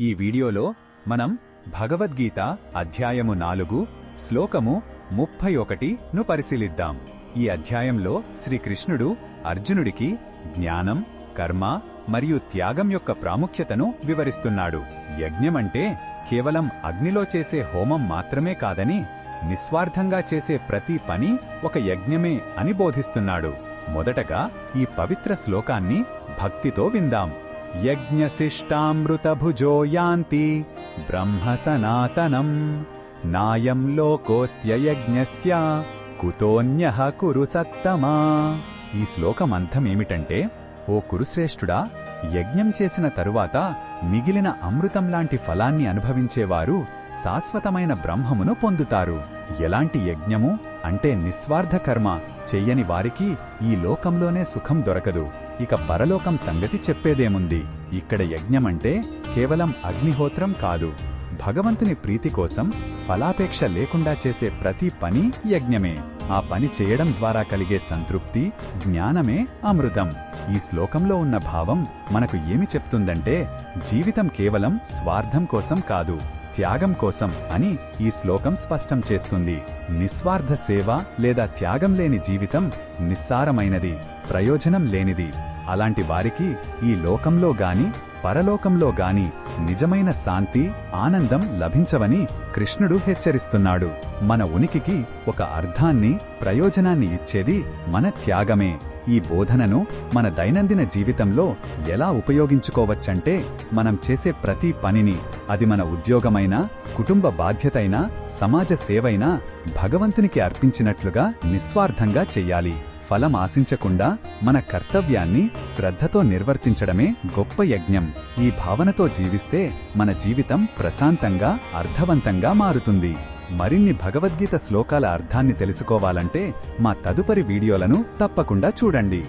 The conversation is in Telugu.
ఈ వీడియోలో మనం భగవద్గీత అధ్యాయము 4 శ్లోకము 31ను పరిశీలిద్దాం. ఈ అధ్యాయంలో శ్రీకృష్ణుడు అర్జునుడికి జ్ఞానం, కర్మ మరియు త్యాగం యొక్క ప్రాముఖ్యతను వివరిస్తున్నాడు. యజ్ఞమంటే కేవలం అగ్నిలో చేసే హోమం మాత్రమే కాదని, నిస్వార్థంగా చేసే ప్రతి పని ఒక యజ్ఞమే అని బోధిస్తున్నాడు. మొదటగా ఈ పవిత్ర శ్లోకాన్ని భక్తితో విందాం. యజ్ఞశిష్టామృతభుజో యాంతి బ్రహ్మ సనాతనం నాయం లోకోస్త్యయజ్ఞస్య కుతోన్యః కురు సత్తమా. ఈ శ్లోకమంథమేమిటంటే, ఓ కురుశ్రేష్ఠుడా, యజ్ఞం చేసిన తరువాత మిగిలిన అమృతంలాంటి ఫలాన్ని అనుభవించేవారు శాశ్వతమైన బ్రహ్మమును పొందుతారు. ఎలాంటి యజ్ఞము అంటే నిస్వార్థ కర్మ చెయ్యని వారికి ఈ లోకంలోనే సుఖం దొరకదు. ఇక పరలోకం సంగతి చెప్పేదేముంది. ఇక్కడ యజ్ఞమంటే కేవలం అగ్నిహోత్రం కాదు, భగవంతుని ప్రీతి కోసం ఫలాపేక్ష లేకుండా చేసే ప్రతి పని యజ్ఞమే. ఆ పని చేయడం ద్వారా కలిగే సంతృప్తి, జ్ఞానమే అమృతం. ఈ శ్లోకంలో ఉన్న భావం మనకు ఏమి చెప్తుందంటే, జీవితం కేవలం స్వార్థం కోసం కాదు, త్యాగం కోసం అని ఈ శ్లోకం స్పష్టం చేస్తుంది. నిస్వార్థ సేవ లేదా త్యాగం లేని జీవితం నిస్సారమైనది, ప్రయోజనం లేనిది. అలాంటి వారికి ఈ లోకంలో గాని పరలోకంలో గాని నిజమైన శాంతి, ఆనందం లభించవని కృష్ణుడు హెచ్చరిస్తున్నాడు. మన ఉనికికి ఒక అర్థాన్ని, ప్రయోజనాన్ని ఇచ్చేది మన త్యాగమే. ఈ బోధనను మన దైనందిన జీవితంలో ఎలా ఉపయోగించుకోవచ్చంటే, మనం చేసే ప్రతి పనిని, అది మన ఉద్యోగమైనా, కుటుంబ బాధ్యతైనా, సమాజ సేవైనా భగవంతునికి అర్పించినట్లుగా నిస్వార్థంగా చెయ్యాలి. ఫలం ఆశించకుండా మన కర్తవ్యాన్ని శ్రద్ధతో నిర్వర్తించడమే గొప్ప యజ్ఞం. ఈ భావనతో జీవిస్తే మన జీవితం ప్రశాంతంగా, అర్థవంతంగా మారుతుంది. మరిన్ని భగవద్గీత శ్లోకాల అర్థాన్ని తెలుసుకోవాలంటే మా తదుపరి వీడియోలను తప్పకుండా చూడండి.